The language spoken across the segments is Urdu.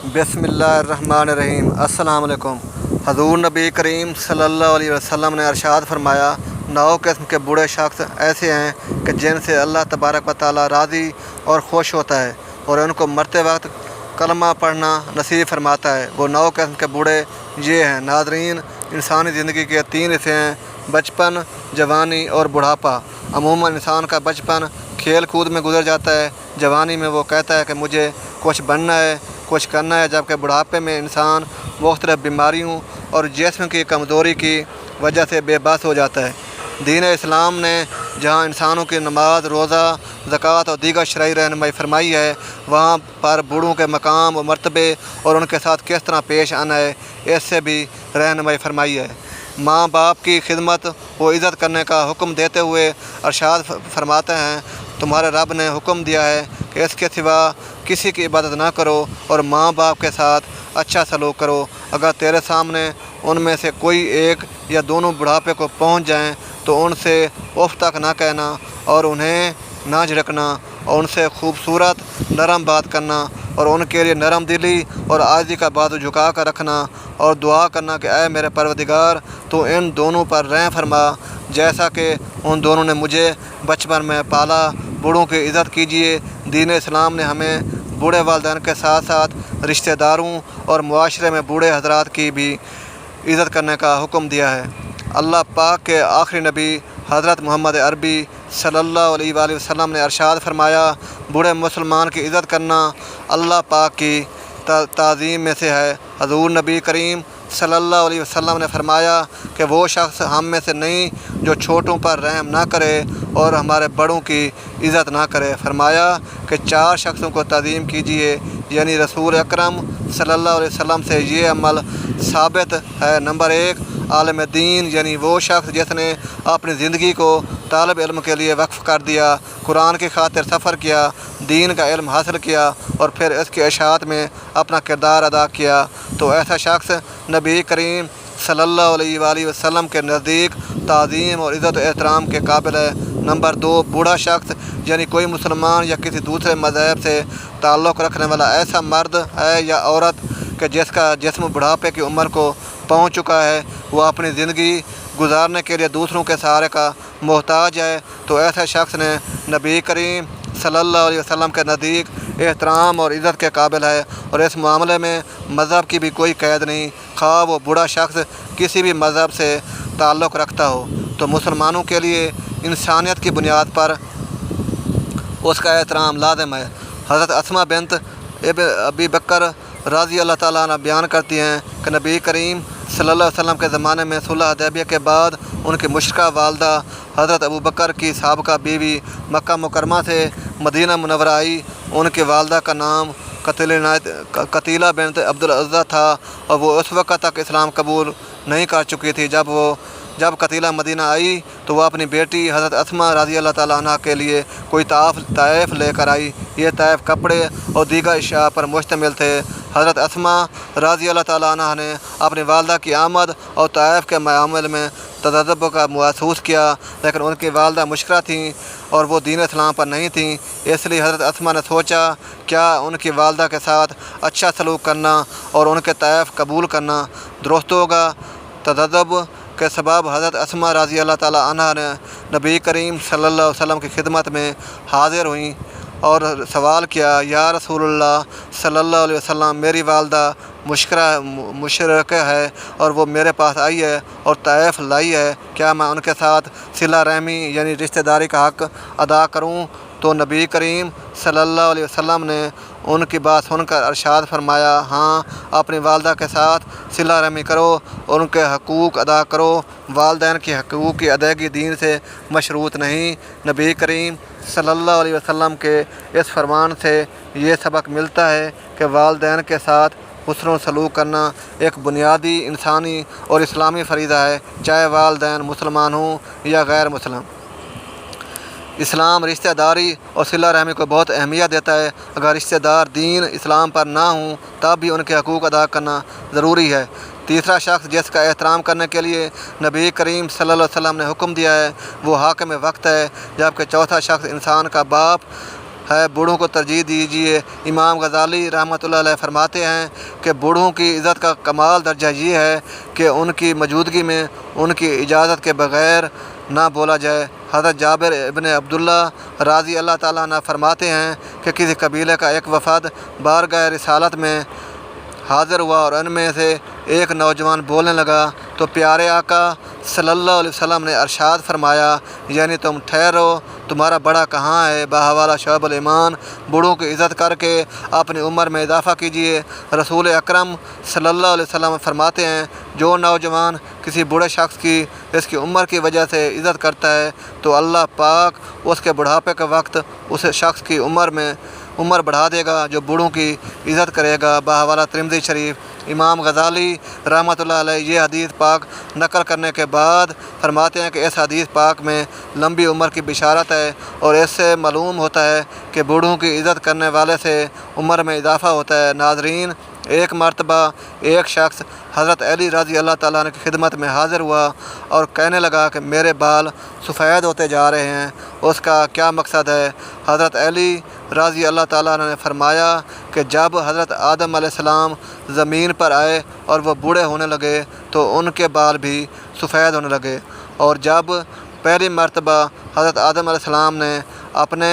بسم اللہ الرحمن الرحیم۔ السلام علیکم۔ حضور نبی کریم صلی اللہ علیہ وسلم نے ارشاد فرمایا، 9 قسم کے بوڑھے شخص ایسے ہیں کہ جن سے اللہ تبارک و تعالیٰ راضی اور خوش ہوتا ہے اور ان کو مرتے وقت کلمہ پڑھنا نصیب فرماتا ہے۔ وہ 9 قسم کے بوڑھے یہ ہیں۔ ناظرین، انسانی زندگی کے 3 حصے ہیں: بچپن، جوانی اور بڑھاپا۔ عموماً انسان کا بچپن کھیل کود میں گزر جاتا ہے۔ جوانی میں وہ کہتا ہے کہ مجھے کچھ بننا ہے، کچھ کرنا ہے، جبکہ بڑھاپے میں انسان مختلف بیماریوں اور جسم کی کمزوری کی وجہ سے بے بس ہو جاتا ہے۔ دین اسلام نے جہاں انسانوں کی نماز، روزہ، زکوٰۃ اور دیگر شرعی رہنمائی فرمائی ہے، وہاں پر بوڑھوں کے مقام و مرتبے اور ان کے ساتھ کس طرح پیش آنا ہے، اس سے بھی رہنمائی فرمائی ہے۔ ماں باپ کی خدمت و عزت کرنے کا حکم دیتے ہوئے ارشاد فرماتے ہیں، تمہارے رب نے حکم دیا ہے کہ اس کے سوا کسی کی عبادت نہ کرو اور ماں باپ کے ساتھ اچھا سلوک کرو۔ اگر تیرے سامنے ان میں سے کوئی ایک یا دونوں بڑھاپے کو پہنچ جائیں تو ان سے اف تک نہ کہنا اور انہیں نہ جھڑکنا اور ان سے خوبصورت نرم بات کرنا اور ان کے لیے نرم دلی اور عاجزی کا بازو جھکا کر رکھنا اور دعا کرنا کہ اے میرے پروردگار، تو ان دونوں پر رحم فرما جیسا کہ ان دونوں نے مجھے بچپن میں پالا۔ بوڑھوں کی عزت کیجیے۔ دین اسلام نے ہمیں بوڑھے والدین کے ساتھ ساتھ رشتہ داروں اور معاشرے میں بوڑھے حضرات کی بھی عزت کرنے کا حکم دیا ہے۔ اللہ پاک کے آخری نبی حضرت محمد عربی صلی اللہ علیہ وآلہ وسلم نے ارشاد فرمایا، بوڑھے مسلمان کی عزت کرنا اللہ پاک کی تعظیم میں سے ہے۔ حضور نبی کریم صلی اللہ علیہ وسلم نے فرمایا کہ وہ شخص ہم میں سے نہیں جو چھوٹوں پر رحم نہ کرے اور ہمارے بڑوں کی عزت نہ کرے۔ فرمایا کہ 4 شخصوں کو تعظیم کیجیے، یعنی رسول اکرم صلی اللہ علیہ وسلم سے یہ عمل ثابت ہے۔ نمبر 1، عالم دین، یعنی وہ شخص جس نے اپنی زندگی کو طالب علم کے لیے وقف کر دیا، قرآن کی خاطر سفر کیا، دین کا علم حاصل کیا اور پھر اس کی اشاعت میں اپنا کردار ادا کیا، تو ایسا شخص نبی کریم صلی اللہ علیہ وآلہ وسلم کے نزدیک تعظیم اور عزت و احترام کے قابل ہے۔ نمبر 2، بوڑھا شخص، یعنی کوئی مسلمان یا کسی دوسرے مذہب سے تعلق رکھنے والا ایسا مرد ہے یا عورت کہ جس کا جسم بڑھاپے کی عمر کو پہنچ چکا ہے، وہ اپنی زندگی گزارنے کے لیے دوسروں کے سہارے کا محتاج ہے، تو ایسے شخص نے نبی کریم صلی اللہ علیہ وسلم کے نزدیک احترام اور عزت کے قابل ہے، اور اس معاملے میں مذہب کی بھی کوئی قید نہیں، خواہ وہ بوڑھا شخص کسی بھی مذہب سے تعلق رکھتا ہو۔ تو مسلمانوں کے لیے انسانیت کی بنیاد پر اس کا احترام لازم ہے۔ حضرت اسماء بنت ابی بکر رضی اللہ تعالیٰ عنہ بیان کرتی ہیں کہ نبی کریم صلی اللہ علیہ وسلم کے زمانے میں صلح حدیبیہ کے بعد ان کی مشرکہ والدہ حضرت ابو بکر کی سابقہ بیوی مکہ مکرمہ سے مدینہ منورہ آئی۔ ان کی والدہ کا نام قتیلہ بنت عبدالعزیٰ تھا اور وہ اس وقت تک اسلام قبول نہیں کر چکی تھی۔ جب قتیلہ مدینہ آئی تو وہ اپنی بیٹی حضرت اسماء رضی اللہ تعالیٰ عنہ کے لیے کوئی تحائف لے کر آئی۔ یہ تحائف کپڑے اور دیگر اشیاء پر مشتمل تھے۔ حضرت اسماء رضی اللہ تعالیٰ عنہ نے اپنی والدہ کی آمد اور تحائف کے معاملے میں تذبذب کا محسوس کیا، لیکن ان کی والدہ مشرکہ تھیں اور وہ دین اسلام پر نہیں تھیں، اس لیے حضرت اسماء نے سوچا کیا ان کی والدہ کے ساتھ اچھا سلوک کرنا اور ان کے تحائف قبول کرنا درست ہوگا۔ تذبذب کے سبب حضرت اسماء رضی اللہ تعالیٰ عنہ نے نبی کریم صلی اللہ علیہ وسلم کی خدمت میں حاضر ہوئیں اور سوال کیا، یا رسول اللہ صلی اللہ علیہ وسلم، میری والدہ مشرکہ ہے اور وہ میرے پاس آئی ہے اور تحائف لائی ہے، کیا میں ان کے ساتھ صلہ رحمی یعنی رشتہ داری کا حق ادا کروں؟ تو نبی کریم صلی اللہ علیہ وسلم نے ان کی بات سن کر ارشاد فرمایا، ہاں، اپنی والدہ کے ساتھ صلہ رحمی کرو اور ان کے حقوق ادا کرو۔ والدین کے حقوق کی ادائیگی دین سے مشروط نہیں۔ نبی کریم صلی اللہ علیہ وسلم کے اس فرمان سے یہ سبق ملتا ہے کہ والدین کے ساتھ حسن و سلوک کرنا ایک بنیادی انسانی اور اسلامی فریضہ ہے، چاہے والدین مسلمان ہوں یا غیر مسلم۔ اسلام رشتہ داری اور صلہ رحمی کو بہت اہمیت دیتا ہے۔ اگر رشتہ دار دین اسلام پر نہ ہوں تب بھی ان کے حقوق ادا کرنا ضروری ہے۔ تیسرا شخص جس کا احترام کرنے کے لیے نبی کریم صلی اللہ علیہ وسلم نے حکم دیا ہے وہ حاکم وقت ہے، جبکہ چوتھا شخص انسان کا باپ ہے بوڑھوں کو ترجیح دیجیے۔ امام غزالی رحمۃ اللہ علیہ فرماتے ہیں کہ بوڑھوں کی عزت کا کمال درجہ یہ ہے کہ ان کی موجودگی میں ان کی اجازت کے بغیر نہ بولا جائے۔ حضرت جابر ابن عبداللہ رضی اللہ تعالیٰ عنہ فرماتے ہیں کہ کسی قبیلے کا ایک وفد بارگاہ رسالت میں حاضر ہوا اور ان میں سے ایک نوجوان بولنے لگا تو پیارے آقا صلی اللہ علیہ وسلم نے ارشاد فرمایا، یعنی تم ٹھہرو، تمہارا بڑا کہاں ہے؟ بحوالہ شعب الایمان، بوڑھوں کی عزت کر کے اپنی عمر میں اضافہ کیجیے۔ رسول اکرم صلی اللہ علیہ وسلم فرماتے ہیں، جو نوجوان کسی بوڑھے شخص کی اس کی عمر کی وجہ سے عزت کرتا ہے تو اللہ پاک اس کے بڑھاپے کے وقت اس شخص کی عمر بڑھا دے گا جو بوڑھوں کی عزت کرے گا۔ بحوالہ ترمذی شریف۔ امام غزالی رحمۃ اللہ علیہ یہ حدیث پاک نقل کرنے کے بعد فرماتے ہیں کہ اس حدیث پاک میں لمبی عمر کی بشارت ہے اور اس سے معلوم ہوتا ہے کہ بوڑھوں کی عزت کرنے والے سے عمر میں اضافہ ہوتا ہے۔ ناظرین، ایک مرتبہ ایک شخص حضرت علی رضی اللہ تعالیٰ عنہ کی خدمت میں حاضر ہوا اور کہنے لگا کہ میرے بال سفید ہوتے جا رہے ہیں، اس کا کیا مقصد ہے؟ حضرت علی رضی اللہ تعالیٰ عنہ نے فرمایا کہ جب حضرت آدم علیہ السلام زمین پر آئے اور وہ بوڑھے ہونے لگے تو ان کے بال بھی سفید ہونے لگے، اور جب پہلی مرتبہ حضرت آدم علیہ السلام نے اپنے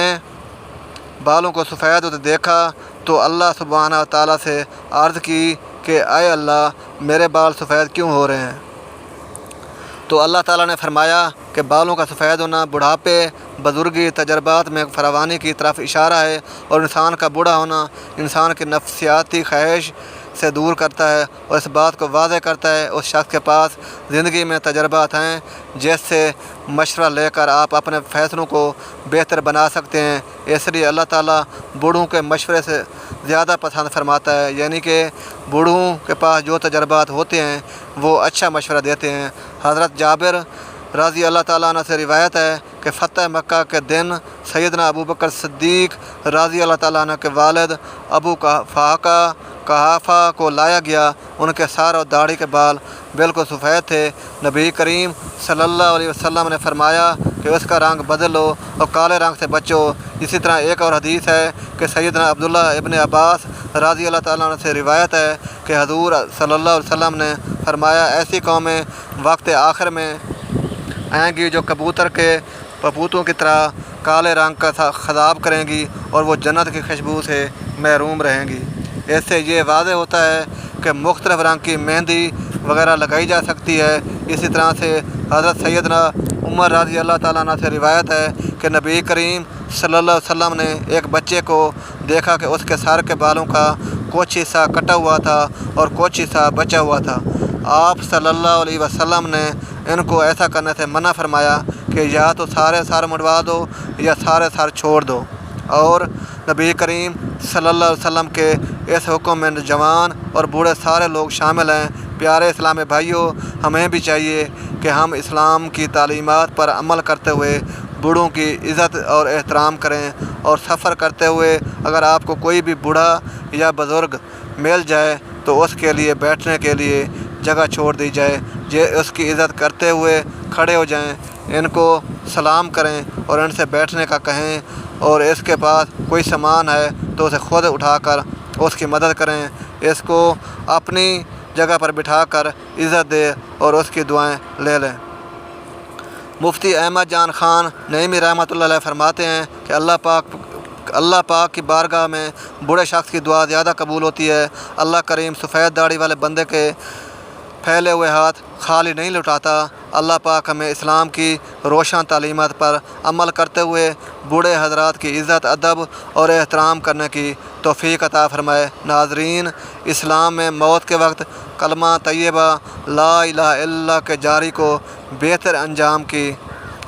بالوں کو سفید ہوتے دیکھا تو اللہ سبحانہ و تعالیٰ سے عرض کی کہ اے اللہ، میرے بال سفید کیوں ہو رہے ہیں؟ تو اللہ تعالیٰ نے فرمایا کہ بالوں کا سفید ہونا بڑھاپے، بزرگی، تجربات میں فراوانی کی طرف اشارہ ہے، اور انسان کا بوڑھا ہونا انسان کی نفسیاتی خواہش سے دور کرتا ہے اور اس بات کو واضح کرتا ہے اس شخص کے پاس زندگی میں تجربات ہیں جس سے مشورہ لے کر آپ اپنے فیصلوں کو بہتر بنا سکتے ہیں۔ اس لیے اللہ تعالیٰ بوڑھوں کے مشورے سے زیادہ پسند فرماتا ہے، یعنی کہ بوڑھوں کے پاس جو تجربات ہوتے ہیں وہ اچھا مشورہ دیتے ہیں۔ حضرت جابر رضی اللہ تعالیٰ عنہ سے روایت ہے کہ فتح مکہ کے دن سیدنا ابوبکر صدیق رضی اللہ تعالیٰ عنہ کے والد ابو قحافہ کو لایا گیا۔ ان کے سر اور داڑھی کے بال بالکل سفید تھے۔ نبی کریم صلی اللہ علیہ وسلم نے فرمایا کہ اس کا رنگ بدل لو اور کالے رنگ سے بچو۔ اسی طرح ایک اور حدیث ہے کہ سیدنا عبداللہ ابن عباس رضی اللہ تعالیٰ عنہ سے روایت ہے کہ حضور صلی اللہ علیہ وسلم نے فرمایا، ایسی قومیں وقت آخر میں آئیں گی جو کبوتر کے پپوتوں کی طرح کالے رنگ کا خضاب کریں گی اور وہ جنت کی خوشبو سے محروم رہیں گی۔ اس سے یہ واضح ہوتا ہے کہ مختلف رنگ کی مہندی وغیرہ لگائی جا سکتی ہے۔ اسی طرح سے حضرت سیدنا عمر رضی اللہ تعالیٰ عنہ سے روایت ہے کہ نبی کریم صلی اللہ علیہ وسلم نے ایک بچے کو دیکھا کہ اس کے سر کے بالوں کا کچھ حصہ کٹا ہوا تھا اور کچھ حصہ بچا ہوا تھا۔ آپ صلی اللہ علیہ وسلم نے ان کو ایسا کرنے سے منع فرمایا کہ یا تو سارے سر مڑوا دو یا سارے سر چھوڑ دو، اور نبی کریم صلی اللہ علیہ وسلم کے اس حکم میں جوان اور بوڑھے سارے لوگ شامل ہیں۔ پیارے اسلامی بھائیوں، ہمیں بھی چاہیے کہ ہم اسلام کی تعلیمات پر عمل کرتے ہوئے بوڑھوں کی عزت اور احترام کریں، اور سفر کرتے ہوئے اگر آپ کو کوئی بھی بوڑھا یا بزرگ مل جائے تو اس کے لیے بیٹھنے کے لیے جگہ چھوڑ دی جائے، اس کی عزت کرتے ہوئے کھڑے ہو جائیں، ان کو سلام کریں اور ان سے بیٹھنے کا کہیں، اور اس کے پاس کوئی سامان ہے تو اسے خود اٹھا کر اس کی مدد کریں، اس کو اپنی جگہ پر بٹھا کر عزت دے اور اس کی دعائیں لے لیں۔ مفتی احمد جان خان نعیمی رحمۃ اللہ علیہ فرماتے ہیں کہ اللہ پاک کی بارگاہ میں بوڑھے شخص کی دعا زیادہ قبول ہوتی ہے۔ اللہ کریم سفید داڑھی والے بندے کے پھیلے ہوئے ہاتھ خالی نہیں لوٹاتا۔ اللہ پاک ہمیں اسلام کی روشن تعلیمات پر عمل کرتے ہوئے بوڑھے حضرات کی عزت، ادب اور احترام کرنے کی توفیق عطا فرمائے۔ ناظرین، اسلام میں موت کے وقت کلمہ طیبہ لا الہ الا اللہ کے جاری کو بہتر انجام کی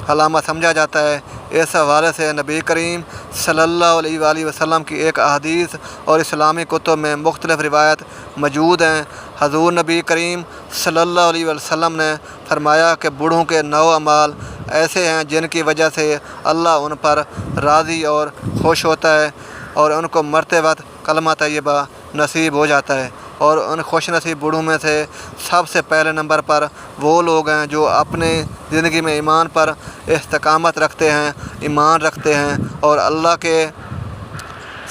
علامت سمجھا جاتا ہے۔ اس حوالے سے نبی کریم صلی اللہ علیہ وآلہ وسلم کی ایک احادیث اور اسلامی کتب میں مختلف روایت موجود ہیں۔ حضور نبی کریم صلی اللہ علیہ وسلم نے فرمایا کہ بوڑھوں کے 9 اعمال ایسے ہیں جن کی وجہ سے اللہ ان پر راضی اور خوش ہوتا ہے اور ان کو مرتے وقت کلمہ طیبہ نصیب ہو جاتا ہے، اور ان خوش نصیب بوڑھوں میں سے سب سے پہلے نمبر پر وہ لوگ ہیں جو اپنے زندگی میں ایمان پر استقامت رکھتے ہیں، ایمان رکھتے ہیں اور اللہ کے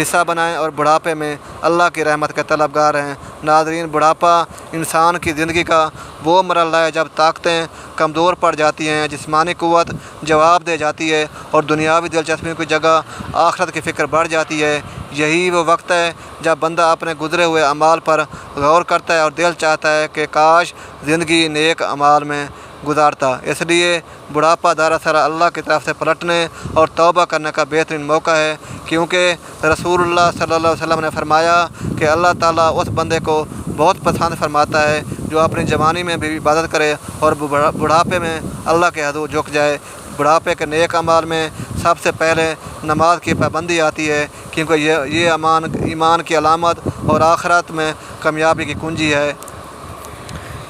حصہ بنائیں اور بڑھاپے میں اللہ کی رحمت کے طلبگار ہیں۔ ناظرین، بڑھاپا انسان کی زندگی کا وہ مرحلہ ہے جب طاقتیں کمزور پڑ جاتی ہیں، جسمانی قوت جواب دے جاتی ہے اور دنیاوی دلچسپیوں کی جگہ آخرت کی فکر بڑھ جاتی ہے۔ یہی وہ وقت ہے جب بندہ اپنے گزرے ہوئے اعمال پر غور کرتا ہے اور دل چاہتا ہے کہ کاش زندگی نیک اعمال میں گزارتا۔ اس لیے بڑھاپا دراصل اللہ کی طرف سے پلٹنے اور توبہ کرنے کا بہترین موقع ہے، کیونکہ رسول اللہ صلی اللہ علیہ وسلم نے فرمایا کہ اللہ تعالیٰ اس بندے کو بہت پسند فرماتا ہے جو اپنی جوانی میں بھی عبادت کرے اور بڑھاپے میں اللہ کے حضور جھک جائے۔ بڑھاپے کے نیک اعمال میں سب سے پہلے نماز کی پابندی آتی ہے، کیونکہ یہ ایمان کی علامت اور آخرت میں کامیابی کی کنجی ہے۔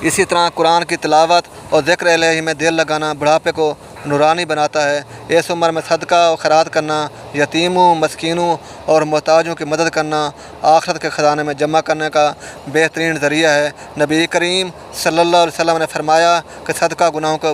اسی طرح قرآن کی تلاوت اور ذکر الہی میں دل لگانا بڑھاپے کو نورانی بناتا ہے۔ اس عمر میں صدقہ و خیرات کرنا، یتیموں، مسکینوں اور محتاجوں کی مدد کرنا آخرت کے خزانے میں جمع کرنے کا بہترین ذریعہ ہے۔ نبی کریم صلی اللہ علیہ وسلم نے فرمایا کہ صدقہ گناہوں کو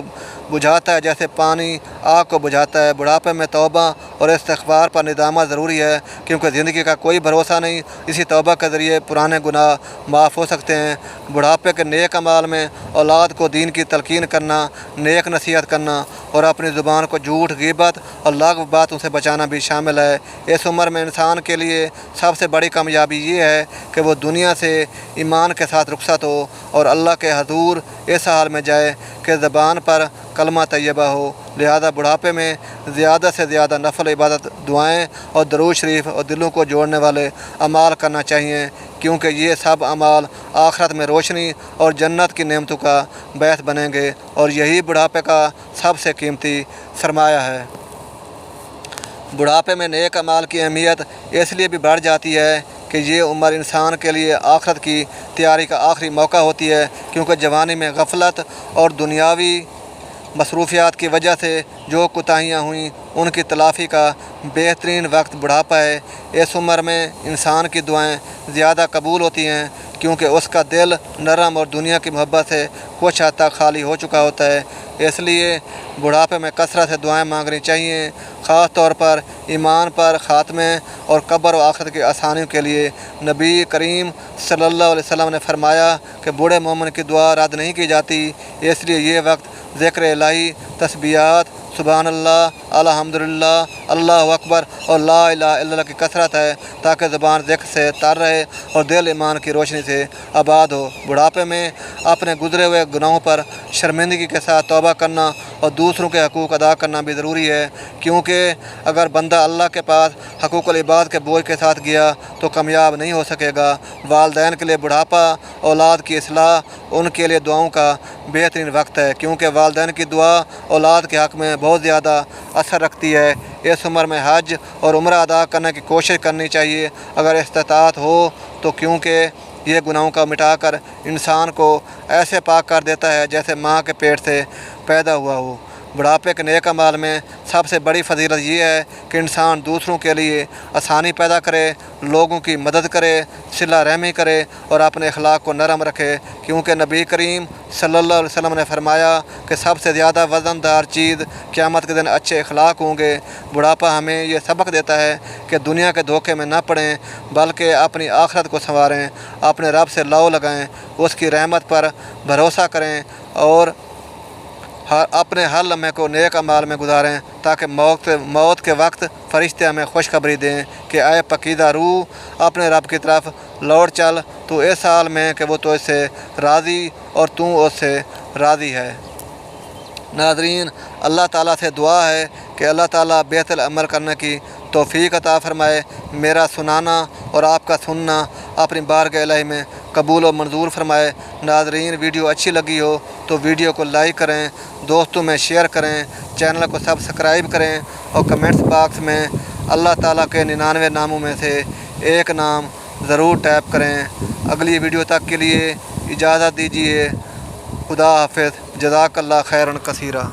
بجھاتا ہے جیسے پانی آگ کو بجھاتا ہے۔ بڑھاپے میں توبہ اور استغفار پر ندامت ضروری ہے، کیونکہ زندگی کا کوئی بھروسہ نہیں۔ اسی توبہ کے ذریعے پرانے گناہ معاف ہو سکتے ہیں۔ بڑھاپے کے نیک اعمال میں اولاد کو دین کی تلقین کرنا، نیک نصیحت کرنا اور اپنی زبان کو جھوٹ، غیبت اور لغو باتوں سے بچانا بھی شامل ہے۔ اس عمر میں انسان کے لیے سب سے بڑی کامیابی یہ ہے کہ وہ دنیا سے ایمان کے ساتھ رخصت ہو اور اللہ کے حضور اس حال میں جائے کہ زبان پر کلمہ طیبہ ہو۔ لہذا بڑھاپے میں زیادہ سے زیادہ نفل عبادت، دعائیں اور درود شریف اور دلوں کو جوڑنے والے اعمال کرنا چاہیے، کیونکہ یہ سب اعمال آخرت میں روشنی اور جنت کی نعمتوں کا باعث بنیں گے اور یہی بڑھاپے کا سب سے قیمتی سرمایہ ہے۔ بڑھاپے میں نیک اعمال کی اہمیت اس لیے بھی بڑھ جاتی ہے کہ یہ عمر انسان کے لیے آخرت کی تیاری کا آخری موقع ہوتی ہے، کیونکہ جوانی میں غفلت اور دنیاوی مصروفیات کی وجہ سے جو کوتاہیاں ہوئیں ان کی تلافی کا بہترین وقت بڑھاپا ہے۔ اس عمر میں انسان کی دعائیں زیادہ قبول ہوتی ہیں، کیونکہ اس کا دل نرم اور دنیا کی محبت سے کچھ حد تک خالی ہو چکا ہوتا ہے۔ اس لیے بڑھاپے میں کثرت سے دعائیں مانگنی چاہیے، خاص طور پر ایمان پر خاتمے اور قبر و آخرت کی آسانیوں کے لیے۔ نبی کریم صلی اللہ علیہ وسلم نے فرمایا کہ بوڑھے مومن کی دعا رد نہیں کی جاتی، اس لیے یہ وقت ذکر الہی، تسبیحات، سبحان اللہ، الحمدللہ، اللہ اکبر اور لا الہ الا اللہ کی کثرت ہے، تاکہ زبان ذکر سے تر رہے اور دل ایمان کی روشنی سے آباد ہو۔ بڑھاپے میں اپنے گزرے ہوئے گناہوں پر شرمندگی کے ساتھ توبہ کرنا اور دوسروں کے حقوق ادا کرنا بھی ضروری ہے، کیونکہ اگر بندہ اللہ کے پاس حقوق العباد کے بوجھ کے ساتھ گیا تو کامیاب نہیں ہو سکے گا۔ والدین کے لیے بڑھاپا اولاد کی اصلاح، ان کے لیے دعاؤں کا بہترین وقت ہے، کیونکہ والدین کی دعا اولاد کے حق میں بہت زیادہ اثر رکھتی ہے۔ اس عمر میں حج اور عمرہ ادا کرنے کی کوشش کرنی چاہیے اگر استطاعت ہو تو، کیونکہ یہ گناہوں کا مٹا کر انسان کو ایسے پاک کر دیتا ہے جیسے ماں کے پیٹ سے پیدا ہوا ہو۔ بڑھاپے کے نیک اعمال میں سب سے بڑی فضیلت یہ ہے کہ انسان دوسروں کے لیے آسانی پیدا کرے، لوگوں کی مدد کرے، صلہ رحمی کرے اور اپنے اخلاق کو نرم رکھے، کیونکہ نبی کریم صلی اللہ علیہ وسلم نے فرمایا کہ سب سے زیادہ وزن دار چیز قیامت کے دن اچھے اخلاق ہوں گے۔ بڑھاپا ہمیں یہ سبق دیتا ہے کہ دنیا کے دھوکے میں نہ پڑیں، بلکہ اپنی آخرت کو سنواریں، اپنے رب سے لو لگائیں، اس کی رحمت پر بھروسہ کریں اور اپنے ہر لمحے کو نیک اعمال میں گزاریں، تاکہ موت کے وقت فرشتے ہمیں خوشخبری دیں کہ اے پاکیزہ روح، اپنے رب کی طرف لوٹ چل، تو اس حال میں کہ وہ تو اس سے راضی اور تو اس سے راضی ہے۔ ناظرین، اللہ تعالیٰ سے دعا ہے کہ اللہ تعالیٰ بہتر عمل کرنے کی توفیق عطا فرمائے۔ میرا سنانا اور آپ کا سننا اپنی بارگاہ الہی میں قبول و منظور فرمائے۔ ناظرین، ویڈیو اچھی لگی ہو تو ویڈیو کو لائک کریں، دوستوں میں شیئر کریں، چینل کو سبسکرائب کریں اور کمنٹس باکس میں اللہ تعالیٰ کے 99 ناموں میں سے ایک نام ضرور ٹائپ کریں۔ اگلی ویڈیو تک کے لیے اجازت دیجیے۔ خدا حافظ، جزاک اللہ خیرا کثیرا۔